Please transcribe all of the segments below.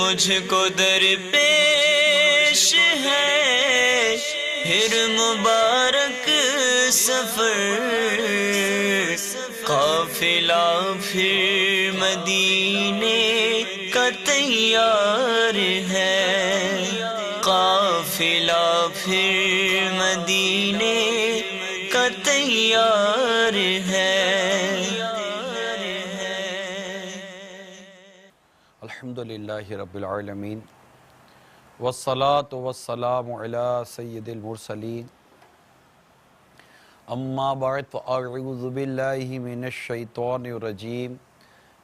مجھ کو درپیش ہے پھر مبارک سفر، قافلہ پھر مدینے کا تیار ہے، قافلہ پھر مدینے کا تیار ہے۔ الحمدللہ رب العالمین والصلاة والسلام علی سید المرسلین، اما بعد فاعوذ باللہ من الشیطان الرجیم،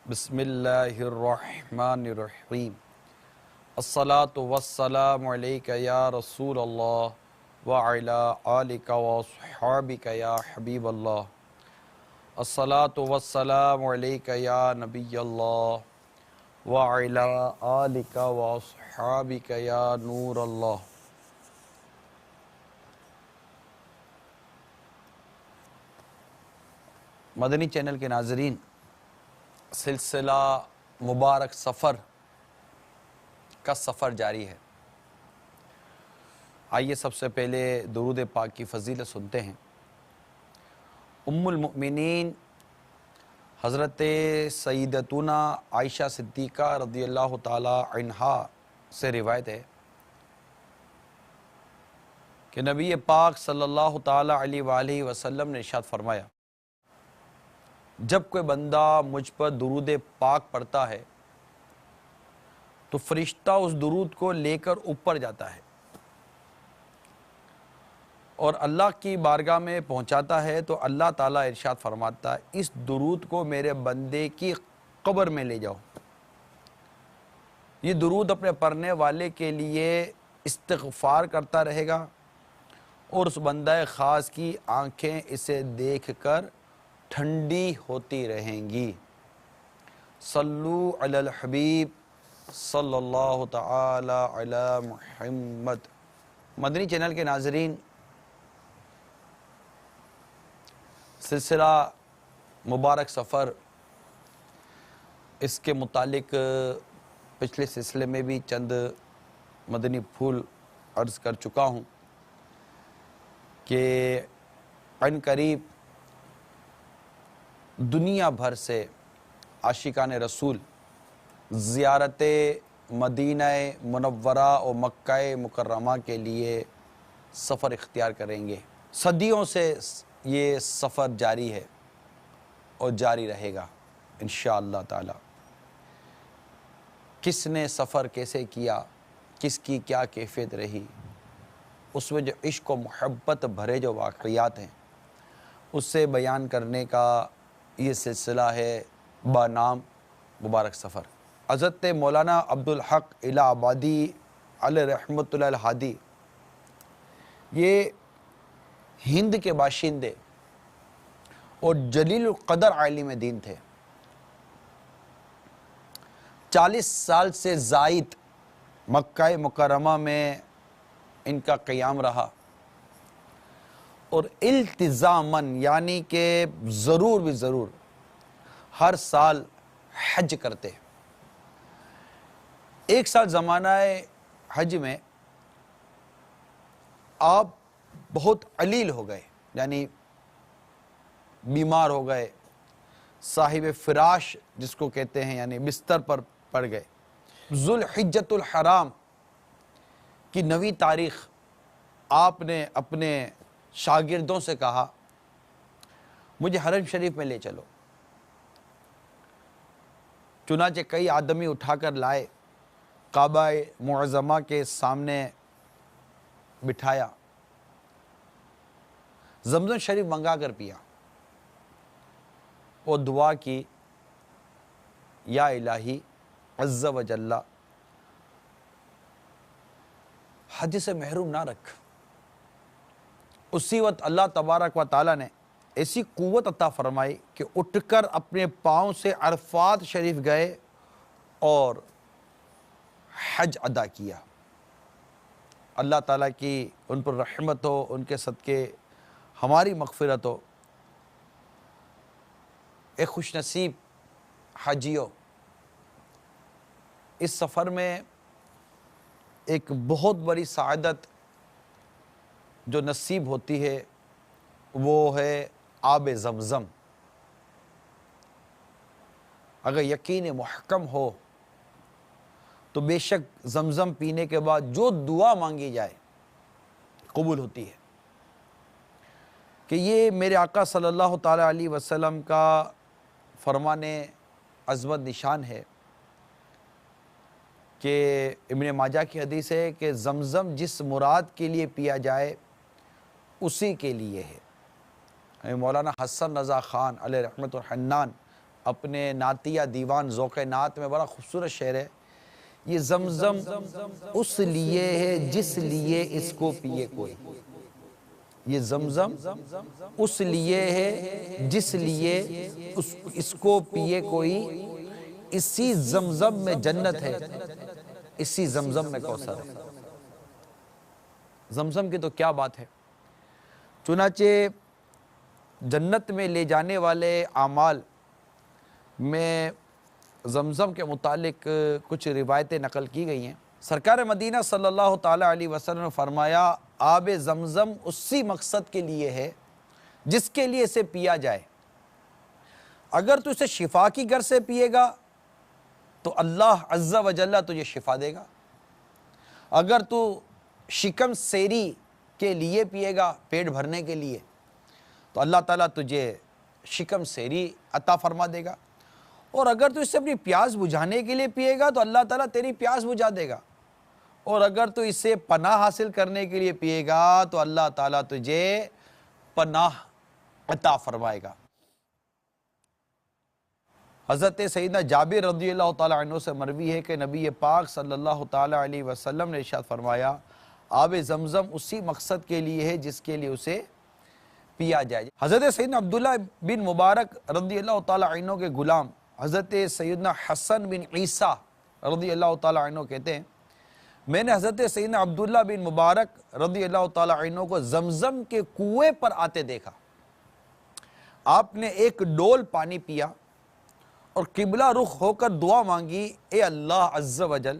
بسم اللہ الرحمن الرحیم۔ الصلاة والسلام علیک یا رسول اللہ وعلی آلک واصحابک یا حبیب اللہ، الصلاة والسلام علیک یا نبی اللہ وعلی آلک واصحابک یا نور اللہ۔ مدنی چینل کے ناظرین، سلسلہ مبارک سفر کا سفر جاری ہے۔ آئیے سب سے پہلے درود پاک کی فضیلت سنتے ہیں۔ ام المؤمنین حضرت سیدتنا عائشہ صدیقہ رضی اللہ تعالی عنہا سے روایت ہے کہ نبی پاک صلی اللہ تعالی علیہ وآلہ وسلم نے ارشاد فرمایا، جب کوئی بندہ مجھ پر درود پاک پڑھتا ہے تو فرشتہ اس درود کو لے کر اوپر جاتا ہے اور اللہ کی بارگاہ میں پہنچاتا ہے تو اللہ تعالیٰ ارشاد فرماتا ہے، اس درود کو میرے بندے کی قبر میں لے جاؤ۔ یہ درود اپنے پڑھنے والے کے لیے استغفار کرتا رہے گا اور اس بندہ خاص کی آنکھیں اسے دیکھ کر ٹھنڈی ہوتی رہیں گی۔ صلو علی الحبیب صلی اللہ تعالی علی محمد۔ مدنی چینل کے ناظرین، سلسلہ مبارک سفر، اس کے متعلق پچھلے سلسلے میں بھی چند مدنی پھول عرض کر چکا ہوں کہ عن قریب دنیا بھر سے عاشقان رسول زیارت مدینہ منورہ اور مکہ مکرمہ کے لیے سفر اختیار کریں گے۔ صدیوں سے یہ سفر جاری ہے اور جاری رہے گا انشاءاللہ تعالی۔ کس نے سفر کیسے کیا، کس کی کیا کیفیت رہی، اس میں جو عشق و محبت بھرے جو واقعات ہیں اس سے بیان کرنے کا یہ سلسلہ ہے بنام مبارک سفر۔ حضرت مولانا عبدالحق الہ آبادی علیہ رحمۃ اللہ الہادی یہ ہند کے باشندے اور جلیل القدر عالم دین تھے۔ 40 سال سے زائد مکہ مکرمہ میں ان کا قیام رہا اور التزاماً یعنی کہ ضرور بھی ضرور ہر سال حج کرتے۔ ایک سال زمانہ حج میں آپ بہت علیل ہو گئے، یعنی بیمار ہو گئے، صاحب فراش جس کو کہتے ہیں، یعنی بستر پر پڑ گئے۔ ذوالحجۃ الحرام کی 9 تاریخ آپ نے اپنے شاگردوں سے کہا، مجھے حرم شریف میں لے چلو۔ چنانچہ کئی آدمی اٹھا کر لائے، کعبہ معظمہ کے سامنے بٹھایا، زمزم شریف منگا کر پیا اور دعا کی، یا الہی عز و جل حج سے محروم نہ رکھ۔ اسی وقت اللہ تبارک و تعالیٰ نے ایسی قوت عطا فرمائی کہ اٹھ کر اپنے پاؤں سے عرفات شریف گئے اور حج ادا کیا۔ اللہ تعالیٰ کی ان پر رحمت ہو، ان کے صدقے ہماری مغفرت ہو۔ ایک خوش نصیب حاجیوں، اس سفر میں ایک بہت بڑی سعادت جو نصیب ہوتی ہے وہ ہے آب زمزم۔ اگر یقین محکم ہو تو بے شک زمزم پینے کے بعد جو دعا مانگی جائے قبول ہوتی ہے، کہ یہ میرے آقا صلی اللہ تعالیٰ علیہ وسلم کا فرمان عظمت نشان ہے کہ ابن ماجہ کی حدیث ہے کہ زمزم جس مراد کے لیے پیا جائے اسی کے لیے ہے۔ مولانا حسن رضا خان علیہ رحمت الحنان اپنے نعتیہ دیوان ذوق نعت میں بڑا خوبصورت شعر ہے، یہ زمزم اس لیے ہے جس لیے اس کو پیے کوئی، یہ زمزم اس لیے ہے جس لیے اس کو پیے کوئی، اسی زمزم میں جنت ہے، اسی زمزم میں کوثر ہے۔ زمزم کی تو کیا بات ہے، چنانچہ جنت میں لے جانے والے اعمال میں زمزم کے متعلق کچھ روایتیں نقل کی گئی ہیں۔ سرکار مدینہ صلی اللہ تعالیٰ علیہ وسلم نے فرمایا آب زمزم اسی مقصد کے لیے ہے جس کے لیے اسے پیا جائے، اگر تو اسے شفا کی غرض سے پیے گا تو اللہ عز و جل تجھے شفا دے گا، اگر تو شکم سیری کے لیے پیے گا پیٹ بھرنے کے لیے تو اللہ تعالیٰ تجھے شکم سیری عطا فرما دے گا، اور اگر تو اسے اپنی پیاس بجھانے کے لیے پیے گا تو اللہ تعالیٰ تیری پیاس بجھا دے گا، اور اگر تو اسے پناہ حاصل کرنے کے لیے پیے گا تو اللہ تعالیٰ تجھے پناہ عطا فرمائے گا۔ حضرت سیدنا جابر رضی اللہ تعالیٰ عنہ سے مروی ہے کہ نبی پاک صلی اللہ تعالیٰ علیہ وسلم نے ارشاد فرمایا آب زمزم اسی مقصد کے لیے ہے جس کے لیے اسے پیا جائے۔ حضرت سیدنا عبداللہ بن مبارک رضی اللہ تعالیٰ عنہ کے غلام حضرت سیدنا حسن بن عیسیٰ رضی اللہ تعالیٰ عنہ کہتے ہیں میں نے حضرت سیدنا عبداللہ بن مبارک رضی اللہ تعالیٰ عنہ کو زمزم کے کنویں پر آتے دیکھا، آپ نے ایک ڈول پانی پیا اور قبلہ رخ ہو کر دعا مانگی، اے اللہ عز و جل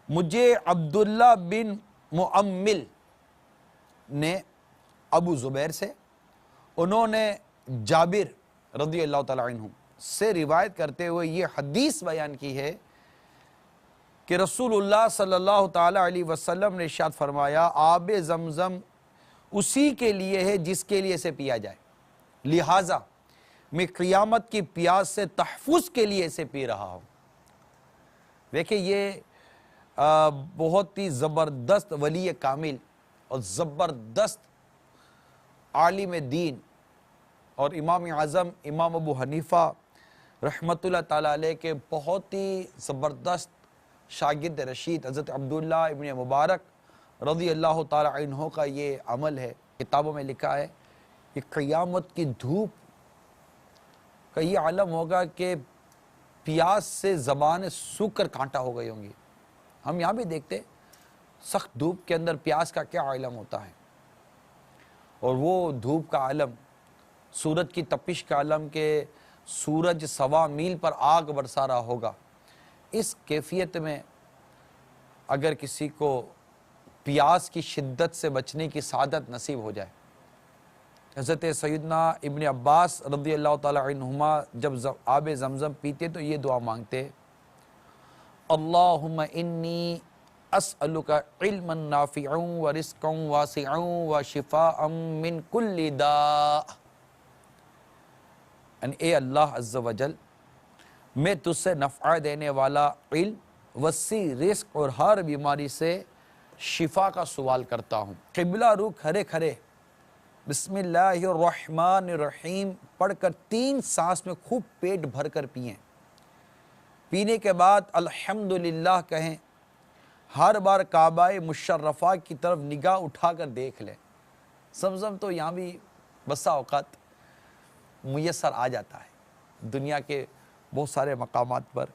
مجھے عبداللہ بن معمل نے ابو زبیر سے، انہوں نے جابر رضی اللہ تعالیٰ عنہ سے روایت کرتے ہوئے یہ حدیث بیان کی ہے کہ رسول اللہ صلی اللہ تعالیٰ علیہ وسلم نے ارشاد فرمایا آب زمزم اسی کے لیے ہے جس کے لیے اسے پیا جائے، لہٰذا میں قیامت کی پیاس سے تحفظ کے لیے اسے پی رہا ہوں۔ دیکھیں یہ بہت ہی زبردست ولی کامل اور زبردست عالم دین اور امام اعظم امام ابو حنیفہ رحمت اللہ تعالیٰ علیہ کے بہت ہی زبردست شاگرد رشید حضرت عبداللہ ابن مبارک رضی اللہ تعالیٰ عنہ کا یہ عمل ہے، کتابوں میں لکھا ہے کہ قیامت کی دھوپ کا یہ عالم ہوگا کہ پیاس سے زبانیں سوکھ کر کانٹا ہو گئی ہوں گی۔ ہم یہاں بھی دیکھتے سخت دھوپ کے اندر پیاس کا کیا عالم ہوتا ہے، اور وہ دھوپ کا عالم، سورج کی تپش کا عالم کہ سورج 1.25 میل پر آگ برسا رہا ہوگا، اس کیفیت میں اگر کسی کو پیاس کی شدت سے بچنے کی سعادت نصیب ہو جائے، حضرت سیدنا ابن عباس رضی اللہ تعالی عنہما جب آب زمزم پیتے تو یہ دعا مانگتے اللہم انی اسألک علما نافعا ورزقا واسعا وشفاء من کل داء، یعنی اے اللہ عز و جل میں تجھ سے نفع دینے والا علم، وسیع رزق اور ہر بیماری سے شفا کا سوال کرتا ہوں۔ قبلہ رو کھڑے کھڑے بسم اللہ الرحمن الرحیم پڑھ کر 3 سانس میں خوب پیٹ بھر کر پئیں، پینے کے بعد الحمدللہ کہیں، ہر بار کعبہ مشرفہ کی طرف نگاہ اٹھا کر دیکھ لیں۔ زمزم تو یہاں بھی بسا اوقات میسر آ جاتا ہے، دنیا کے بہت سارے مقامات پر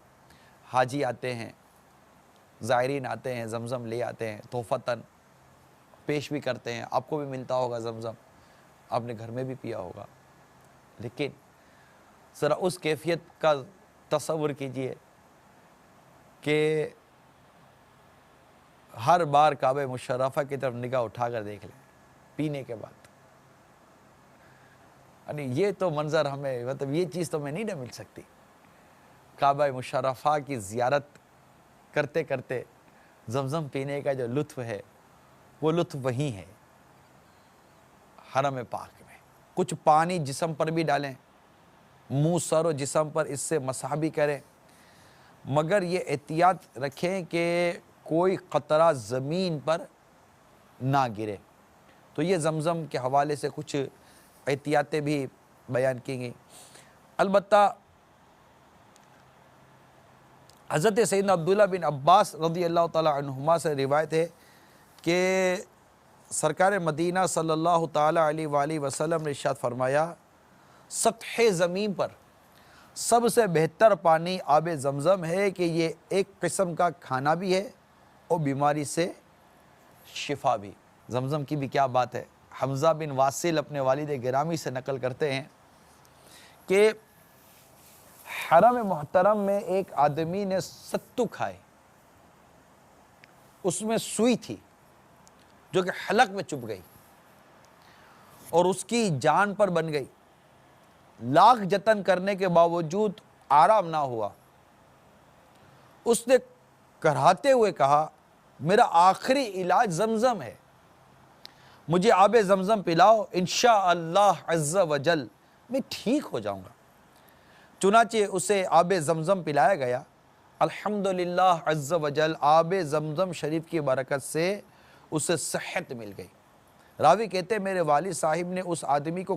حاجی آتے ہیں، زائرین آتے ہیں، زمزم لے آتے ہیں، تحفتاً پیش بھی کرتے ہیں، آپ کو بھی ملتا ہوگا زمزم، آپ نے گھر میں بھی پیا ہوگا، لیکن ذرا اس کیفیت کا تصور کیجئے کہ ہر بار کعبہ مشرفہ کی طرف نگاہ اٹھا کر دیکھ لیں پینے کے بعد. یعنی یہ تو منظر ہمیں مطلب یہ چیز تو ہمیں نہیں نہ مل سکتی. کعبہ مشرفہ کی زیارت کرتے کرتے زمزم پینے کا جو لطف ہے وہ لطف وہی ہے حرم پاک میں. کچھ پانی جسم پر بھی ڈالیں, منہ سر و جسم پر اس سے مسح بھی کریں, مگر یہ احتیاط رکھیں کہ کوئی قطرہ زمین پر نہ گرے. تو یہ زمزم کے حوالے سے کچھ احتیاطیں بھی بیان کی گئی. البتہ حضرت سیدنا عبداللہ بن عباس رضی اللہ تعالی عنہما سے روایت ہے کہ سرکار مدینہ صلی اللہ تعالی علیہ وآلہ وسلم نے ارشاد فرمایا, سطح زمین پر سب سے بہتر پانی آب زمزم ہے کہ یہ ایک قسم کا کھانا بھی ہے اور بیماری سے شفا بھی. زمزم کی بھی کیا بات ہے. حمزہ بن واصل اپنے والد گرامی سے نقل کرتے ہیں کہ حرم محترم میں ایک آدمی نے ستو کھائے, اس میں سوئی تھی جو کہ حلق میں چبھ گئی اور اس کی جان پر بن گئی. لاکھ جتن کرنے کے باوجود آرام نہ ہوا. اس نے کراہتے ہوئے کہا, میرا آخری علاج زمزم ہے, مجھے آب زمزم پلاؤ, انشاءاللہ عز و جل میں ٹھیک ہو جاؤں گا. چنانچہ اسے آب زمزم پلایا گیا. الحمدللہ عز و جل آب زمزم شریف کی برکت سے اسے صحت مل گئی. راوی کہتے میرے والد صاحب نے اس آدمی کو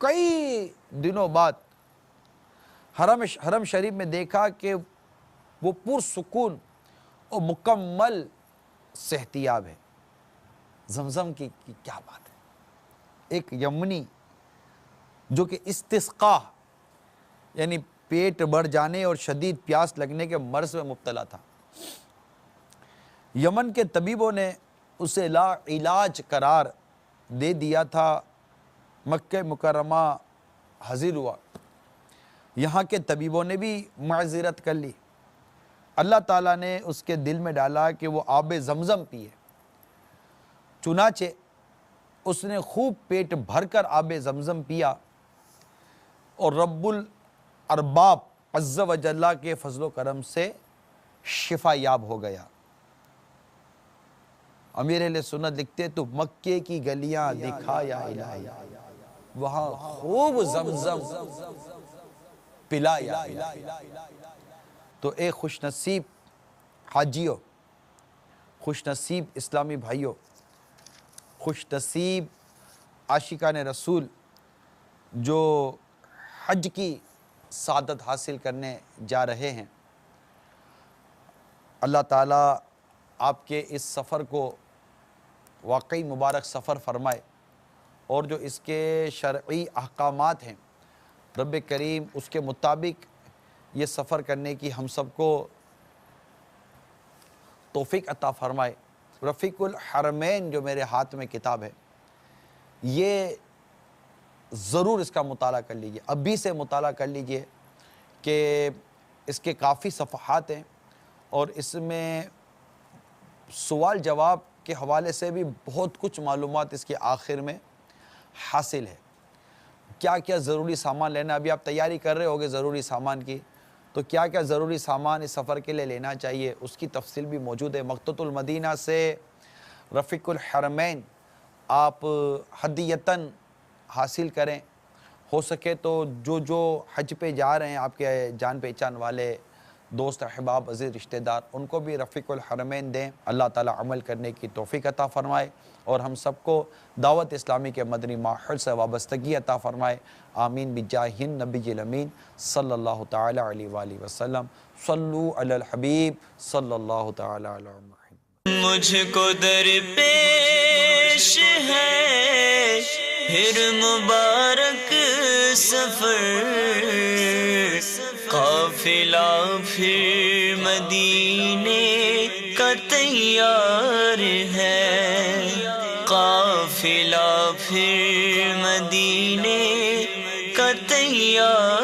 کئی دنوں بعد حرم شریف میں دیکھا کہ وہ پرسکون اور مکمل صحتیاب ہے. زمزم کی کیا بات ہے. ایک یمنی جو کہ استسقاء یعنی پیٹ بڑھ جانے اور شدید پیاس لگنے کے مرض میں مبتلا تھا. یمن کے طبیبوں نے اسے لا علاج قرار دے دیا تھا. مکہ مکرمہ حاضر ہوا. یہاں کے طبیبوں نے بھی معذرت کر لی. اللہ تعالیٰ نے اس کے دل میں ڈالا کہ وہ آب زمزم پیے. چنانچہ اس نے خوب پیٹ بھر کر آب زمزم پیا اور رب الارباب عز و جل کے فضل و کرم سے شفا یاب ہو گیا. امیر اہل سنت لکھتے تو مکے کی گلیاں دکھا یا الہی, وہاں خوب زمزم پلا یا الہی. تو اے خوش نصیب حاجیوں, خوش نصیب اسلامی بھائیوں, خوش نصیب عاشقان رسول جو حج کی سعادت حاصل کرنے جا رہے ہیں, اللہ تعالیٰ آپ کے اس سفر کو واقعی مبارک سفر فرمائے اور جو اس کے شرعی احکامات ہیں رب کریم اس کے مطابق یہ سفر کرنے کی ہم سب کو توفیق عطا فرمائے. رفیق الحرمین جو میرے ہاتھ میں کتاب ہے, یہ ضرور اس کا مطالعہ کر لیجئے, ابھی سے مطالعہ کر لیجئے کہ اس کے کافی صفحات ہیں اور اس میں سوال جواب کے حوالے سے بھی بہت کچھ معلومات اس کے آخر میں حاصل ہے. کیا کیا ضروری سامان لینا, ابھی آپ تیاری کر رہے ہوگے ضروری سامان کی, تو کیا کیا ضروری سامان اس سفر کے لیے لینا چاہیے اس کی تفصیل بھی موجود ہے. مکتبۃ المدینہ سے رفیق الحرمین آپ ہدیتاً حاصل کریں. ہو سکے تو جو حج پہ جا رہے ہیں آپ کے جان پہچان والے دوست احباب عزیز رشتہ دار, ان کو بھی رفیق الحرمین دیں. اللہ تعالیٰ عمل کرنے کی توفیق عطا فرمائے اور ہم سب کو دعوت اسلامی کے مدنی ماحول سے وابستگی عطا فرمائے. آمین بجاہ النبی الامین صلی اللہ تعالیٰ علیہ وآلہ وسلم. صلو علی الحبیب صلی اللہ تعالیٰ علیہ وسلم. مجھ کو در پیش ہے پھر مبارک سفر, قافلہ پھر مدینے کا تیار ہے, قافلہ پھر مدینے کا تیار